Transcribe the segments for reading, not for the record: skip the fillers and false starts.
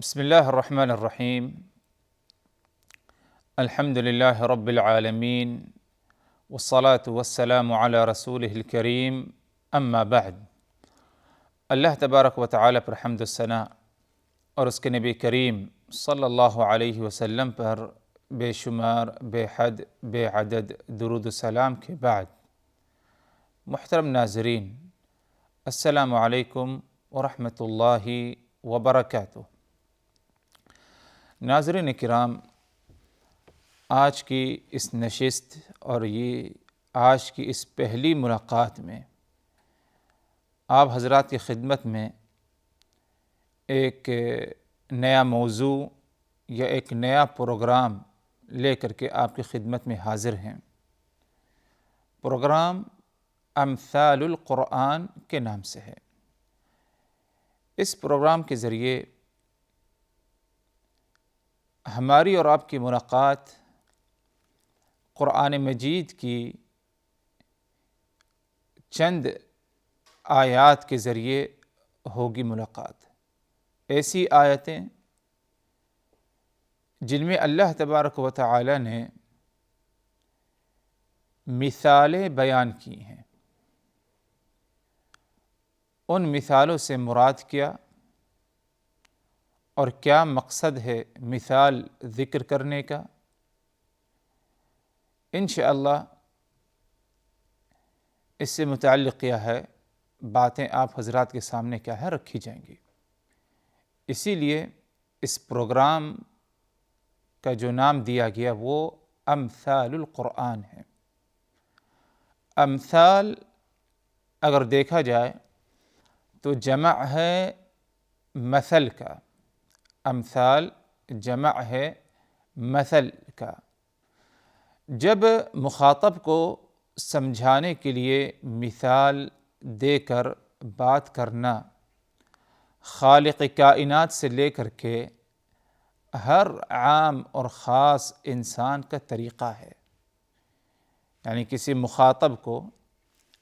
بسم الله الرحمن الرحیم الحمد لله رب العالمین والصلاة والسلام علی رسولہ الکریم اما بعد۔ اللہ تبارک و تعالی پر حمد و ثنا اور اس کے نبی کریم صلی اللہ علیہ وسلم پر بے شمار بے حد بے عدد درود و سلام کے بعد، محترم ناظرین، السلام علیکم ورحمۃ اللہ وبرکاتہ۔ ناظرین کرام، آج کی اس نشست اور یہ آج کی اس پہلی ملاقات میں آپ حضرات کی خدمت میں ایک نیا موضوع یا ایک نیا پروگرام لے کر کے آپ کی خدمت میں حاضر ہیں۔ پروگرام امثال القرآن کے نام سے ہے۔ اس پروگرام کے ذریعے ہماری اور آپ کی ملاقات قرآن مجید کی چند آیات کے ذریعے ہوگی ملاقات۔ ایسی آیتیں جن میں اللہ تبارک و تعالی نے مثالیں بیان کی ہیں، ان مثالوں سے مراد کیا اور کیا مقصد ہے مثال ذکر کرنے کا، انشاءاللہ اس سے متعلق کیا ہے باتیں آپ حضرات کے سامنے کیا ہے رکھی جائیں گی۔ اسی لیے اس پروگرام کا جو نام دیا گیا وہ امثال القرآن ہے۔ امثال اگر دیکھا جائے تو جمع ہے مثل کا، امثال جمع ہے مثل کا۔ جب مخاطب کو سمجھانے کے لیے مثال دے کر بات کرنا خالق کائنات سے لے کر کے ہر عام اور خاص انسان کا طریقہ ہے، یعنی کسی مخاطب کو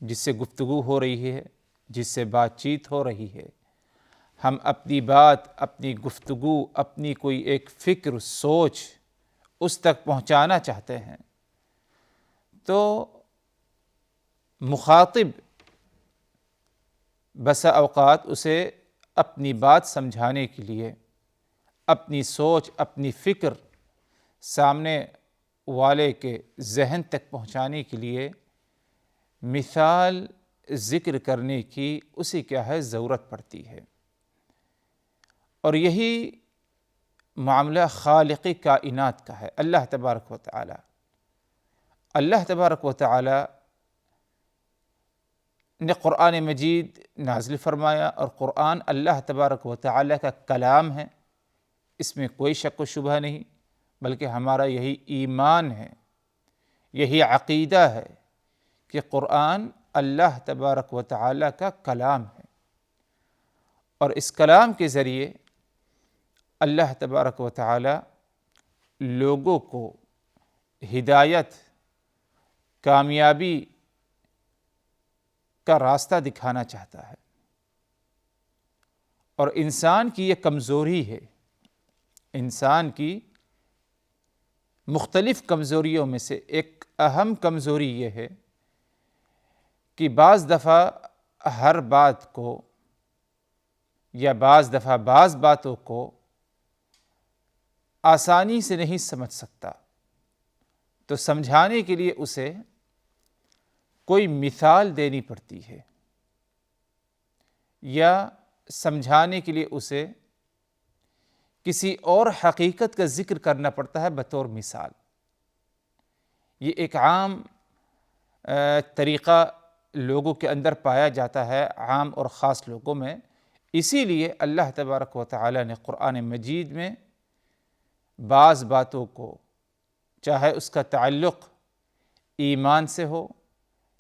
جس سے گفتگو ہو رہی ہے، جس سے بات چیت ہو رہی ہے، ہم اپنی بات، اپنی گفتگو، اپنی کوئی ایک فکر، سوچ اس تک پہنچانا چاہتے ہیں تو مخاطب بسا اوقات اسے اپنی بات سمجھانے کے لیے، اپنی سوچ، اپنی فکر سامنے والے کے ذہن تک پہنچانے کے لیے مثال ذکر کرنے کی اسے کیا ہے ضرورت پڑتی ہے۔ اور یہی معاملہ خالق کائنات کا ہے، اللہ تبارک و تعالی۔ اللہ تبارک و تعالی نے قرآن مجید نازل فرمایا اور قرآن اللہ تبارک و تعالی کا کلام ہے، اس میں کوئی شک و شبہ نہیں، بلکہ ہمارا یہی ایمان ہے، یہی عقیدہ ہے کہ قرآن اللہ تبارک و تعالی کا کلام ہے، اور اس کلام کے ذریعے اللہ تبارک و تعالی لوگوں کو ہدایت، کامیابی کا راستہ دکھانا چاہتا ہے۔ اور انسان کی یہ کمزوری ہے، انسان کی مختلف کمزوریوں میں سے ایک اہم کمزوری یہ ہے کہ بعض دفعہ ہر بات کو یا بعض دفعہ بعض باتوں کو آسانی سے نہیں سمجھ سکتا، تو سمجھانے کے لیے اسے کوئی مثال دینی پڑتی ہے، یا سمجھانے کے لیے اسے کسی اور حقیقت کا ذکر کرنا پڑتا ہے بطور مثال۔ یہ ایک عام طریقہ لوگوں کے اندر پایا جاتا ہے، عام اور خاص لوگوں میں۔ اسی لیے اللہ تبارک و تعالی نے قرآن مجید میں بعض باتوں کو، چاہے اس کا تعلق ایمان سے ہو،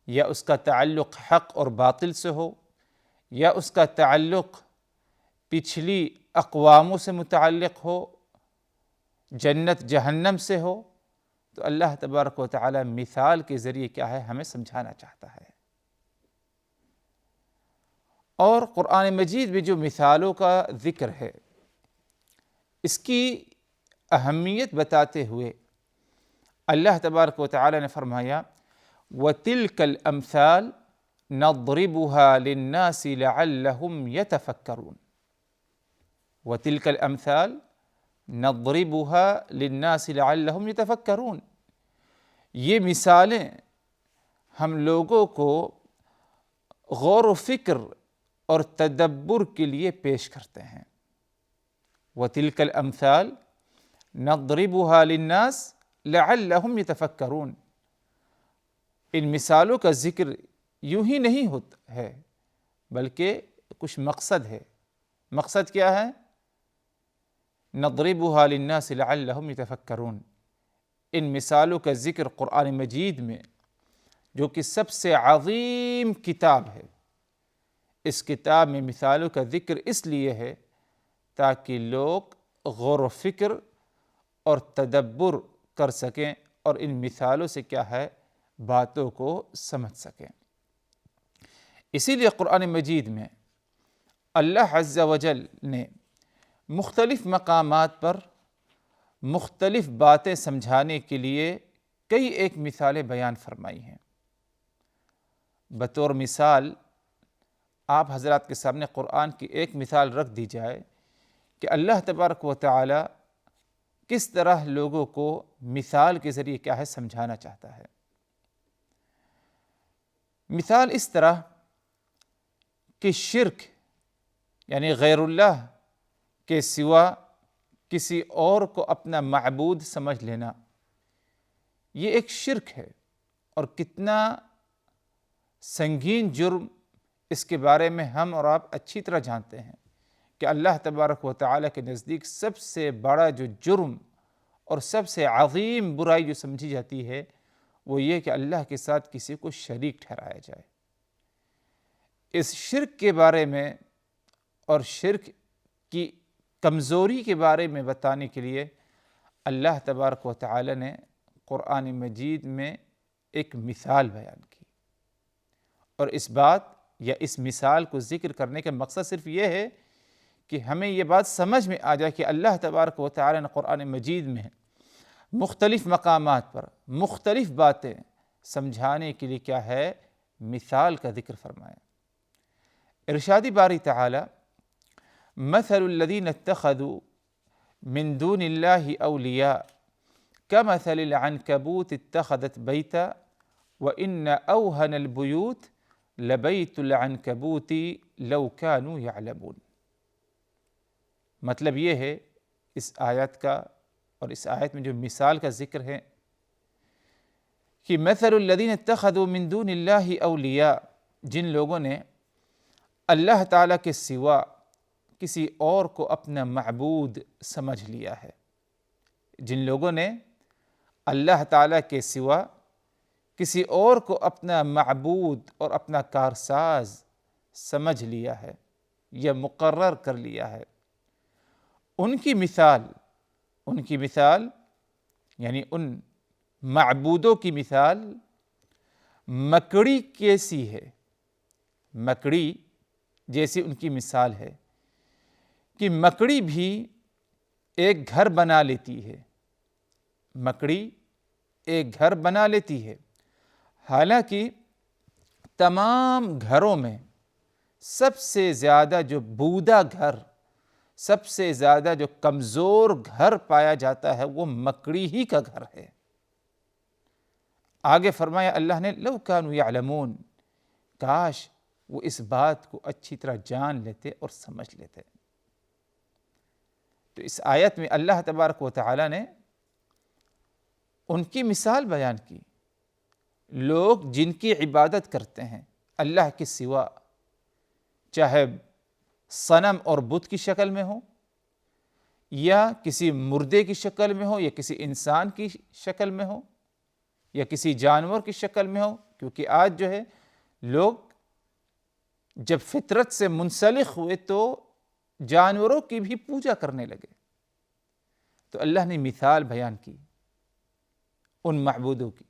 یا اس کا تعلق حق اور باطل سے ہو، یا اس کا تعلق پچھلی اقواموں سے متعلق ہو، جنت جہنم سے ہو، تو اللہ تبارک و تعالی مثال کے ذریعے کیا ہے ہمیں سمجھانا چاہتا ہے۔ اور قرآن مجید میں جو مثالوں کا ذکر ہے اس کی اہمیت بتاتے ہوئے اللہ تبارک و تعالی نے فرمایا وَتِلْكَ الْأَمْثَالِ نَضْرِبُهَا لِلنَّاسِ لَعَلَّهُمْ يَتَفَكَّرُونَ وَتِلْكَ الْأَمْثَالِ نَضْرِبُهَا لِلنَّاسِ لَعَلَّهُمْ يَتَفَكَّرُونَ، یہ مثالیں ہم لوگوں کو غور و فکر اور تدبر کے لیے پیش کرتے ہیں۔ وَتِلْكَ الْأَمْثَالِ نَضْرِبُهَا لِلنَّاسِ لَعَلَّهُمْ يَتَفَكَّرُونَ، ان مثالوں کا ذکر یوں ہی نہیں ہوتا ہے بلکہ کچھ مقصد ہے۔ مقصد کیا ہے؟ نَضْرِبُهَا لِلنَّاسِ لَعَلَّهُمْ يَتَفَكَّرُونَ، ان مثالوں کا ذکر قرآن مجید میں، جو کہ سب سے عظیم کتاب ہے، اس کتاب میں مثالوں کا ذکر اس لیے ہے تاکہ لوگ غور و فکر اور تدبر کر سکیں اور ان مثالوں سے کیا ہے باتوں کو سمجھ سکیں۔ اسی لیے قرآن مجید میں اللہ عز و جل نے مختلف مقامات پر مختلف باتیں سمجھانے کے لیے کئی ایک مثالیں بیان فرمائی ہیں۔ بطور مثال آپ حضرات کے سامنے قرآن کی ایک مثال رکھ دی جائے کہ اللہ تبارک و تعالی کس طرح لوگوں کو مثال کے ذریعے کیا ہے سمجھانا چاہتا ہے۔ مثال اس طرح کہ شرک یعنی غیر اللہ کے سوا کسی اور کو اپنا معبود سمجھ لینا، یہ ایک شرک ہے، اور کتنا سنگین جرم اس کے بارے میں ہم اور آپ اچھی طرح جانتے ہیں کہ اللہ تبارک و تعالیٰ کے نزدیک سب سے بڑا جو جرم اور سب سے عظیم برائی جو سمجھی جاتی ہے وہ یہ کہ اللہ کے ساتھ کسی کو شریک ٹھہرایا جائے۔ اس شرک کے بارے میں اور شرک کی کمزوری کے بارے میں بتانے کے لیے اللہ تبارک و تعالی نے قرآن مجید میں ایک مثال بیان کی، اور اس بات یا اس مثال کو ذکر کرنے کا مقصد صرف یہ ہے کہ ہمیں یہ بات سمجھ میں آ جائے کہ اللہ تبارک و تعالی نے قرآن مجید میں مختلف مقامات پر مختلف باتیں سمجھانے کے لیے کیا ہے مثال کا ذکر فرمایا۔ ارشاد باری تعالی مثل الذین اتخذوا من دون اللہ اولیاء کمثل العنکبوت اتخذت بیتا وان اوہن البیوت لبیت العنکبوت لو کانوا یعلمون۔ مطلب یہ ہے اس آیت کا اور اس آیت میں جو مثال کا ذکر ہے کہ مثل الذین اتخذوا من دون اللہ اولیاء، جن لوگوں نے اللہ تعالیٰ کے سوا کسی اور کو اپنا معبود سمجھ لیا ہے، جن لوگوں نے اللہ تعالیٰ کے سوا کسی اور کو اپنا معبود اور اپنا کارساز سمجھ لیا ہے یا مقرر کر لیا ہے، ان کی مثال یعنی ان معبودوں کی مثال مکڑی کیسی ہے، مکڑی جیسی ان کی مثال ہے کہ مکڑی بھی ایک گھر بنا لیتی ہے، مکڑی ایک گھر بنا لیتی ہے، حالانکہ تمام گھروں میں سب سے زیادہ جو بودا گھر، سب سے زیادہ جو کمزور گھر پایا جاتا ہے وہ مکڑی ہی کا گھر ہے۔ آگے فرمایا اللہ نے لو کانوا یعلمون، کاش وہ اس بات کو اچھی طرح جان لیتے اور سمجھ لیتے۔ تو اس آیت میں اللہ تبارک و تعالی نے ان کی مثال بیان کی، لوگ جن کی عبادت کرتے ہیں اللہ کے سوا، چاہے صنم اور بت کی شکل میں ہو یا کسی مردے کی شکل میں ہو یا کسی انسان کی شکل میں ہو یا کسی جانور کی شکل میں ہو، کیونکہ آج جو ہے لوگ جب فطرت سے منسلخ ہوئے تو جانوروں کی بھی پوجا کرنے لگے، تو اللہ نے مثال بیان کی ان معبودوں کی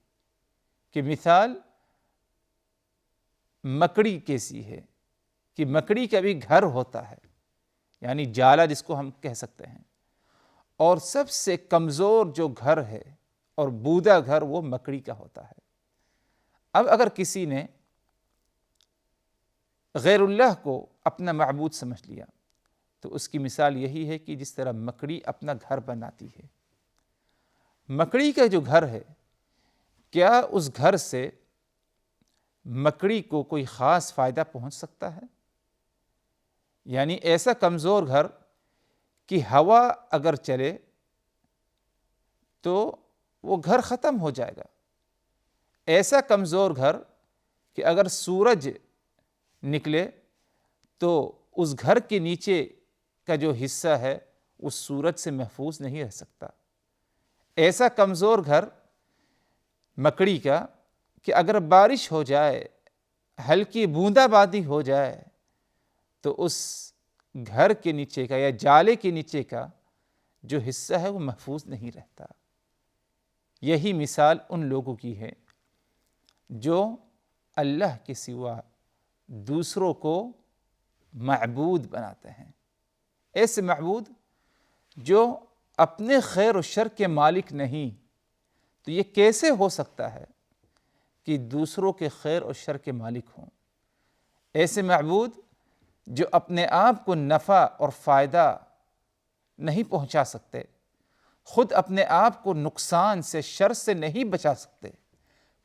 کہ مثال مکڑی کیسی ہے، کہ مکڑی کا بھی گھر ہوتا ہے، یعنی جالا جس کو ہم کہہ سکتے ہیں، اور سب سے کمزور جو گھر ہے اور بودا گھر وہ مکڑی کا ہوتا ہے۔ اب اگر کسی نے غیر اللہ کو اپنا معبود سمجھ لیا تو اس کی مثال یہی ہے کہ جس طرح مکڑی اپنا گھر بناتی ہے۔ مکڑی کا جو گھر ہے، کیا اس گھر سے مکڑی کو کوئی خاص فائدہ پہنچ سکتا ہے؟ یعنی ایسا کمزور گھر کہ ہوا اگر چلے تو وہ گھر ختم ہو جائے گا۔ ایسا کمزور گھر کہ اگر سورج نکلے تو اس گھر کے نیچے کا جو حصہ ہے اس سورج سے محفوظ نہیں رہ سکتا۔ ایسا کمزور گھر مکڑی کا کہ اگر بارش ہو جائے، ہلکی بوندا باندی ہو جائے تو اس گھر کے نیچے کا یا جالے کے نیچے کا جو حصہ ہے وہ محفوظ نہیں رہتا۔ یہی مثال ان لوگوں کی ہے جو اللہ کے سوا دوسروں کو معبود بناتے ہیں۔ ایسے معبود جو اپنے خیر و شر کے مالک نہیں، تو یہ کیسے ہو سکتا ہے کہ دوسروں کے خیر و شر کے مالک ہوں؟ ایسے معبود جو اپنے آپ کو نفع اور فائدہ نہیں پہنچا سکتے، خود اپنے آپ کو نقصان سے، شر سے نہیں بچا سکتے،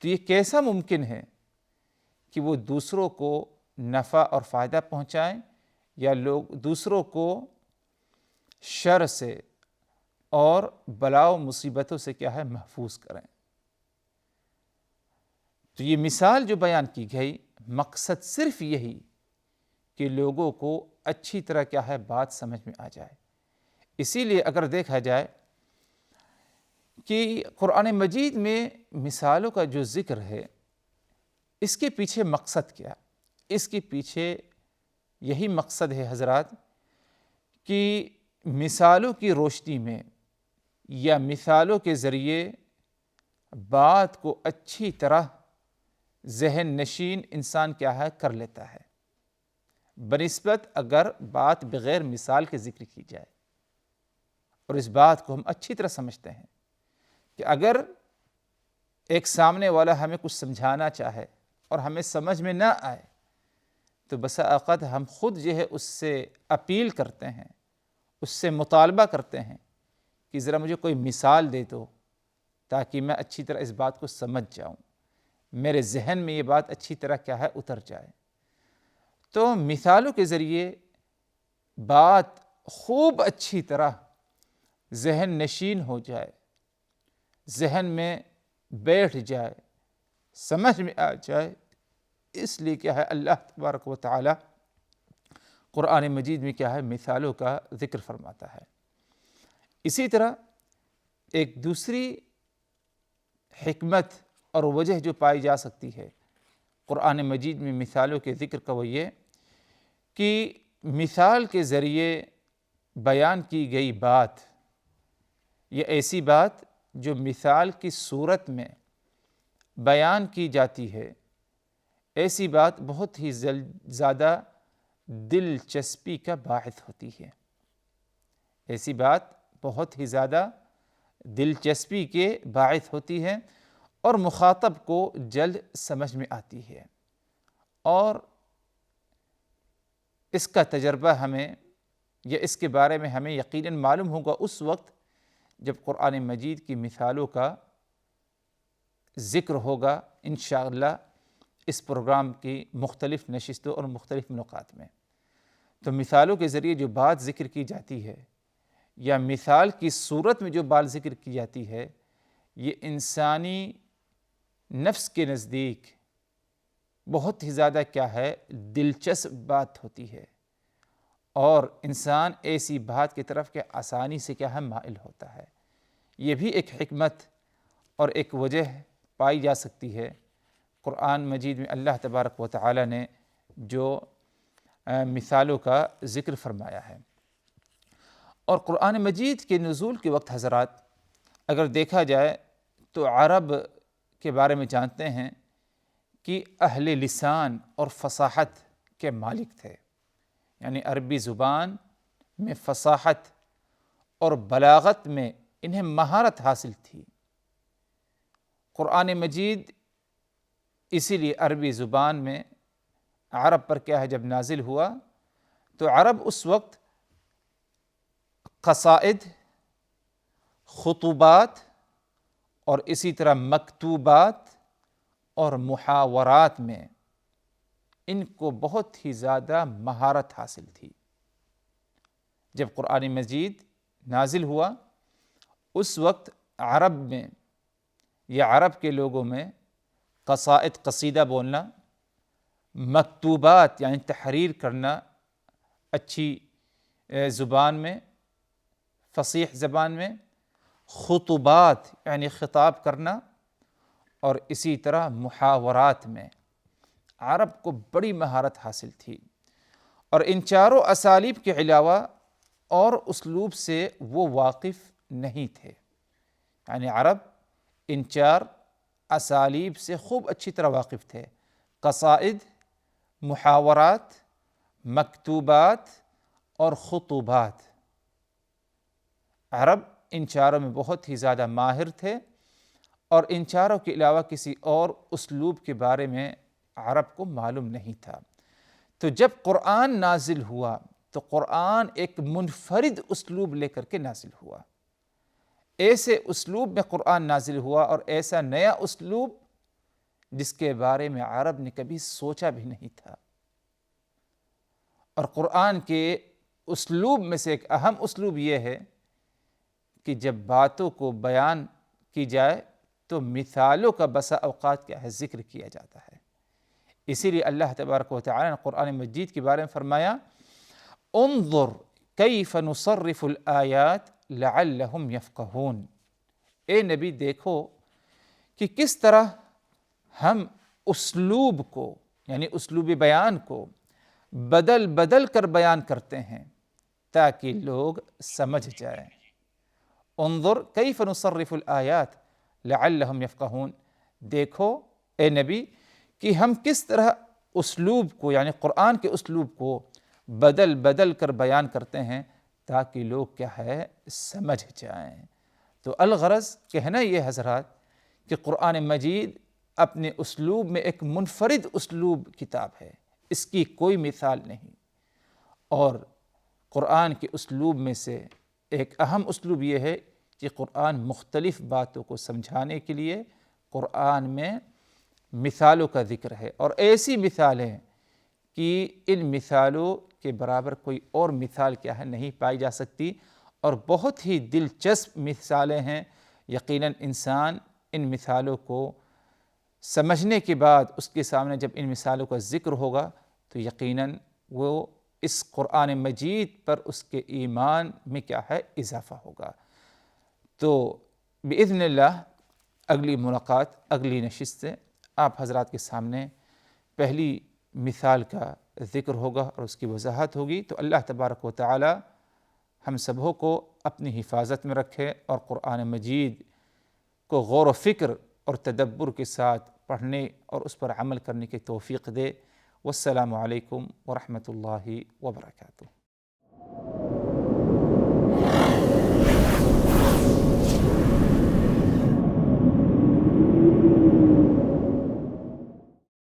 تو یہ کیسا ممکن ہے کہ وہ دوسروں کو نفع اور فائدہ پہنچائیں یا لوگ دوسروں کو شر سے اور بلا و مصیبتوں سے کیا ہے محفوظ کریں؟ تو یہ مثال جو بیان کی گئی، مقصد صرف یہی کہ لوگوں کو اچھی طرح کیا ہے بات سمجھ میں آ جائے۔ اسی لیے اگر دیکھا جائے کہ قرآن مجید میں مثالوں کا جو ذکر ہے، اس کے پیچھے مقصد کیا؟ اس کے پیچھے یہی مقصد ہے حضرات کہ مثالوں کی روشنی میں یا مثالوں کے ذریعے بات کو اچھی طرح ذہن نشین انسان کیا ہے کر لیتا ہے، بنسبت اگر بات بغیر مثال کے ذکر کی جائے۔ اور اس بات کو ہم اچھی طرح سمجھتے ہیں کہ اگر ایک سامنے والا ہمیں کچھ سمجھانا چاہے اور ہمیں سمجھ میں نہ آئے تو بسا اوقات ہم خود جو ہے اس سے اپیل کرتے ہیں، اس سے مطالبہ کرتے ہیں کہ ذرا مجھے کوئی مثال دے دو تاکہ میں اچھی طرح اس بات کو سمجھ جاؤں، میرے ذہن میں یہ بات اچھی طرح کیا ہے اتر جائے۔ تو مثالوں کے ذریعے بات خوب اچھی طرح ذہن نشین ہو جائے، ذہن میں بیٹھ جائے، سمجھ میں آ جائے، اس لیے کیا ہے اللہ تبارک و تعالی قرآن مجید میں کیا ہے مثالوں کا ذکر فرماتا ہے۔ اسی طرح ایک دوسری حکمت اور وجہ جو پائی جا سکتی ہے قرآن مجید میں مثالوں کے ذکر کا، وہ یہ کہ مثال کے ذریعے بیان کی گئی بات، یہ ایسی بات جو مثال کی صورت میں بیان کی جاتی ہے، ایسی بات بہت ہی زیادہ دلچسپی کا باعث ہوتی ہے۔ ایسی بات بہت ہی زیادہ دلچسپی کے باعث ہوتی ہے اور مخاطب کو جلد سمجھ میں آتی ہے، اور اس کا تجربہ ہمیں یا اس کے بارے میں ہمیں یقیناً معلوم ہوگا اس وقت جب قرآن مجید کی مثالوں کا ذکر ہوگا انشاءاللہ اس پروگرام کی مختلف نشستوں اور مختلف ملاقات میں۔ تو مثالوں کے ذریعے جو بات ذکر کی جاتی ہے یا مثال کی صورت میں جو بات ذکر کی جاتی ہے، یہ انسانی نفس کے نزدیک بہت ہی زیادہ کیا ہے دلچسپ بات ہوتی ہے، اور انسان ایسی بات کی طرف کہ آسانی سے کیا ہے مائل ہوتا ہے۔ یہ بھی ایک حکمت اور ایک وجہ پائی جا سکتی ہے قرآن مجید میں اللہ تبارک و تعالی نے جو مثالوں کا ذکر فرمایا ہے۔ اور قرآن مجید کے نزول کے وقت حضرات اگر دیکھا جائے تو عرب کے بارے میں جانتے ہیں کہ اہل لسان اور فصاحت کے مالک تھے، یعنی عربی زبان میں فصاحت اور بلاغت میں انہیں مہارت حاصل تھی۔ قرآن مجید اسی لیے عربی زبان میں عرب پر کیا ہے جب نازل ہوا تو عرب اس وقت قصائد، خطوبات اور اسی طرح مکتوبات اور محاورات میں ان کو بہت ہی زیادہ مہارت حاصل تھی۔ جب قرآن مجید نازل ہوا اس وقت عرب میں یا عرب کے لوگوں میں قصائد، قصیدہ بولنا، مکتوبات یعنی تحریر کرنا اچھی زبان میں، فصیح زبان میں، خطبات یعنی خطاب کرنا، اور اسی طرح محاورات میں عرب کو بڑی مہارت حاصل تھی۔ اور ان چاروں اسالیب کے علاوہ اور اسلوب سے وہ واقف نہیں تھے، یعنی عرب ان چار اسالیب سے خوب اچھی طرح واقف تھے: قصائد، محاورات، مکتوبات اور خطوبات۔ عرب ان چاروں میں بہت ہی زیادہ ماہر تھے، اور ان چاروں کے علاوہ کسی اور اسلوب کے بارے میں عرب کو معلوم نہیں تھا۔ تو جب قرآن نازل ہوا تو قرآن ایک منفرد اسلوب لے کر کے نازل ہوا۔ ایسے اسلوب میں قرآن نازل ہوا اور ایسا نیا اسلوب جس کے بارے میں عرب نے کبھی سوچا بھی نہیں تھا۔ اور قرآن کے اسلوب میں سے ایک اہم اسلوب یہ ہے کہ جب باتوں کو بیان کی جائے تو مثالوں کا بسا اوقات کیا ہے ذکر کیا جاتا ہے۔ اسی لیے اللہ تبارک و تعالی نے قرآن مجید کے بارے میں فرمایا: انظر کیف نصرف الآیات لعلہم یفقہون۔ اے نبی دیکھو کہ کس طرح ہم اسلوب کو یعنی اسلوب بیان کو بدل بدل کر بیان کرتے ہیں تاکہ لوگ سمجھ جائیں۔ انظر کیف نصرف الآیات لعلہم یفقہون، دیکھو اے نبی کہ ہم کس طرح اسلوب کو یعنی قرآن کے اسلوب کو بدل بدل کر بیان کرتے ہیں تاکہ لوگ کیا ہے سمجھ جائیں۔ تو الغرض کہنا یہ حضرات کہ قرآن مجید اپنے اسلوب میں ایک منفرد اسلوب کتاب ہے، اس کی کوئی مثال نہیں۔ اور قرآن کے اسلوب میں سے ایک اہم اسلوب یہ ہے کہ قرآن مختلف باتوں کو سمجھانے کے لیے قرآن میں مثالوں کا ذکر ہے، اور ایسی مثالیں کہ ان مثالوں کے برابر کوئی اور مثال کیا ہے نہیں پائی جا سکتی، اور بہت ہی دلچسپ مثالیں ہیں۔ یقیناً انسان ان مثالوں کو سمجھنے کے بعد اس کے سامنے جب ان مثالوں کا ذکر ہوگا تو یقیناً وہ اس قرآن مجید پر اس کے ایمان میں کیا ہے اضافہ ہوگا۔ تو بإذن اللہ اگلی ملاقات، اگلی نشست سے آپ حضرات کے سامنے پہلی مثال کا ذکر ہوگا اور اس کی وضاحت ہوگی۔ تو اللہ تبارک و تعالی ہم سبوں کو اپنی حفاظت میں رکھے اور قرآن مجید کو غور و فکر اور تدبر کے ساتھ پڑھنے اور اس پر عمل کرنے کی توفیق دے۔ والسلام علیکم ورحمۃ اللہ وبرکاتہ۔